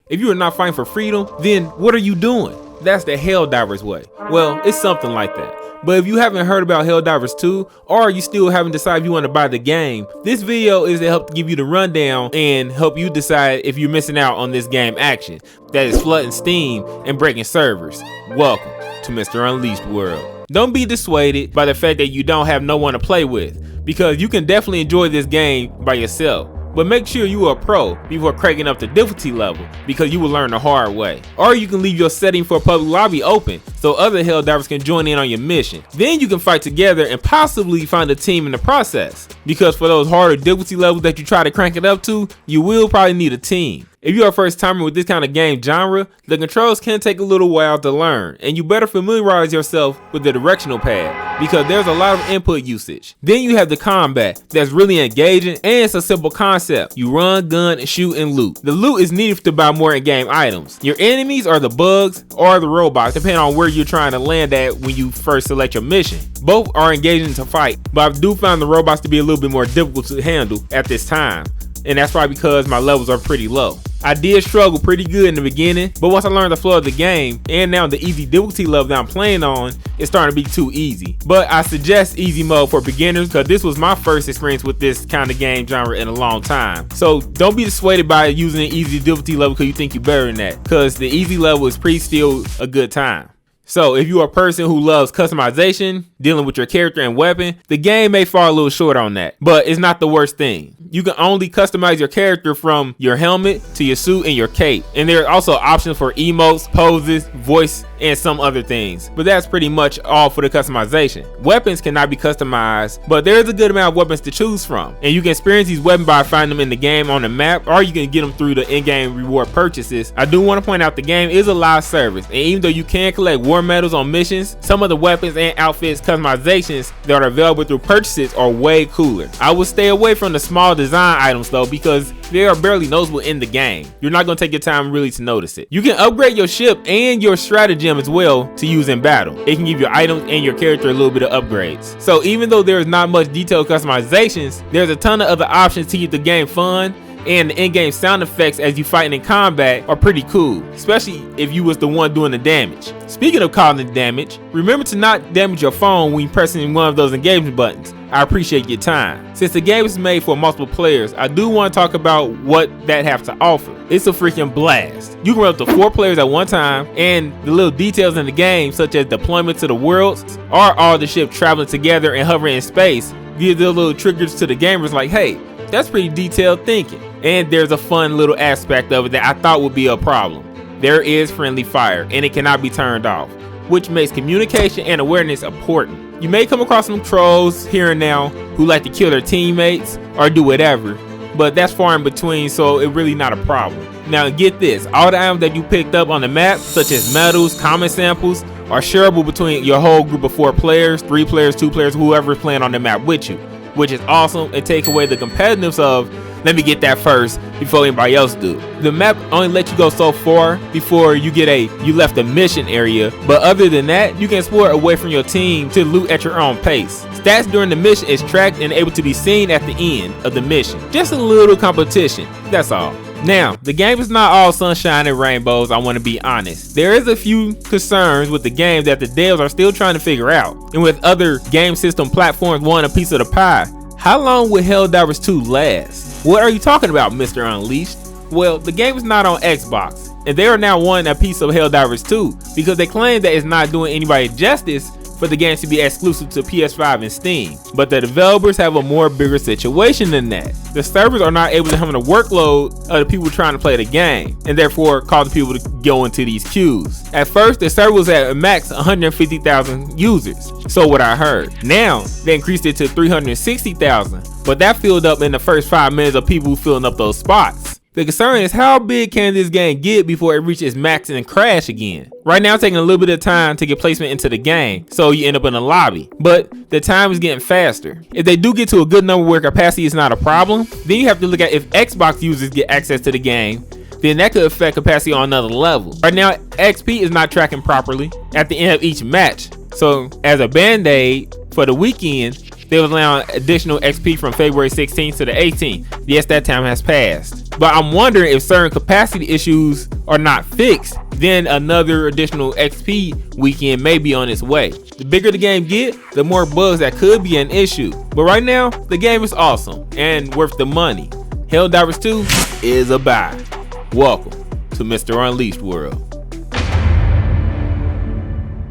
If you are not fighting for freedom, then what are you doing? That's the HellDivers way. Well, it's something like that. But if you haven't heard about HellDivers 2, or you still haven't decided if you want to buy the game, this video is to help give you the rundown and help you decide if you're missing out on this game action that is flooding Steam and breaking servers. Welcome to Mr. Unleashed World. Don't be dissuaded by the fact that you don't have no one to play with, because you can definitely enjoy this game by yourself. But make sure you are a pro before cranking up the difficulty level, because you will learn the hard way. Or you can leave your setting for a public lobby open so other HellDivers can join in on your mission. Then you can fight together and possibly find a team in the process, because for those harder difficulty levels that you try to crank it up to, you will probably need a team. If you're a first timer with this kind of game genre, the controls can take a little while to learn, and you better familiarize yourself with the directional pad, because there's a lot of input usage. Then you have the combat that's really engaging, and it's a simple concept. You run, gun, shoot, and loot. The loot is needed to buy more in-game items. Your enemies are the bugs or the robots, depending on where you're trying to land at when you first select your mission. Both are engaging to fight, but I do find the robots to be a little bit more difficult to handle at this time, and that's probably because my levels are pretty low. I did struggle pretty good in the beginning, but once I learned the flow of the game, and now the easy difficulty level that I'm playing on, it's starting to be too easy. But I suggest easy mode for beginners, because this was my first experience with this kind of game genre in a long time. So don't be dissuaded by using an easy difficulty level because you think you're better than that, because the easy level is pretty still a good time. So if you're a person who loves customization, dealing with your character and weapon, the game may fall a little short on that, but it's not the worst thing. You can only customize your character from your helmet to your suit and your cape. And there are also options for emotes, poses, voice, and some other things. But that's pretty much all for the customization. Weapons cannot be customized, but there is a good amount of weapons to choose from. And you can experience these weapons by finding them in the game on the map, or you can get them through the in-game reward purchases. I do want to point out the game is a live service, and even though you can collect war medals on missions, some of the weapons and outfits customizations that are available through purchases are way cooler. I would stay away from the small design items though, because they are barely noticeable in the game. You're not going to take your time really to notice it. You can upgrade your ship and your stratagem as well to use in battle. It can give your items and your character a little bit of upgrades. So even though there is not much detailed customizations, there's a ton of other options to keep the game fun, and the in-game sound effects as you fight in combat are pretty cool, especially if you was the one doing the damage. Speaking of causing damage, remember to not damage your phone when pressing one of those engagement buttons. I appreciate your time. Since the game is made for multiple players, I do want to talk about what that has to offer. It's a freaking blast. You can run up to 4 players at one time, and the little details in the game, such as deployment to the worlds, or all the ships traveling together and hovering in space, give the little triggers to the gamers like, hey, that's pretty detailed thinking. And there's a fun little aspect of it that I thought would be a problem. There is friendly fire, and it cannot be turned off, which makes communication and awareness important. You may come across some trolls here and now who like to kill their teammates or do whatever, but that's far in between, so it's really not a problem. Now get this, all the items that you picked up on the map, such as medals, common samples, are shareable between your whole group of 4 players, 3 players, 2 players, whoever is playing on the map with you, which is awesome and take away the competitiveness of, let me get that first before anybody else do. The map only lets you go so far before you get you left the mission area, but other than that, you can explore away from your team to loot at your own pace. Stats during the mission is tracked and able to be seen at the end of the mission. Just a little competition, that's all. Now, the game is not all sunshine and rainbows, I want to be honest. There is a few concerns with the game that the devs are still trying to figure out. And with other game system platforms wanting a piece of the pie, how long will HellDivers 2 last? What are you talking about, Mr. Unleashed? Well, the game is not on Xbox, and they are now wanting a piece of HellDivers 2 because they claim that it's not doing anybody justice for the games to be exclusive to PS5 and Steam. But the developers have a more bigger situation than that. The servers are not able to handle the workload of the people trying to play the game, and therefore causing people to go into these queues. At first, the server was at a max 150,000 users, so what I heard. Now, they increased it to 360,000, but that filled up in the first 5 minutes of people filling up those spots. The concern is how big can this game get before it reaches max and crash again. Right now it's taking a little bit of time to get placement into the game, so you end up in a lobby, but the time is getting faster. If they do get to a good number where capacity is not a problem, then you have to look at if Xbox users get access to the game, then that could affect capacity on another level. Right now XP is not tracking properly at the end of each match, so as a band-aid for the weekend, they was allowing additional XP from February 16th to the 18th. Yes, that time has passed. but I'm wondering if certain capacity issues are not fixed, then another additional XP weekend may be on its way. The bigger the game get, the more bugs that could be an issue. But right now, the game is awesome and worth the money. HellDivers 2 is a buy. Welcome to Mr. Unleashed World.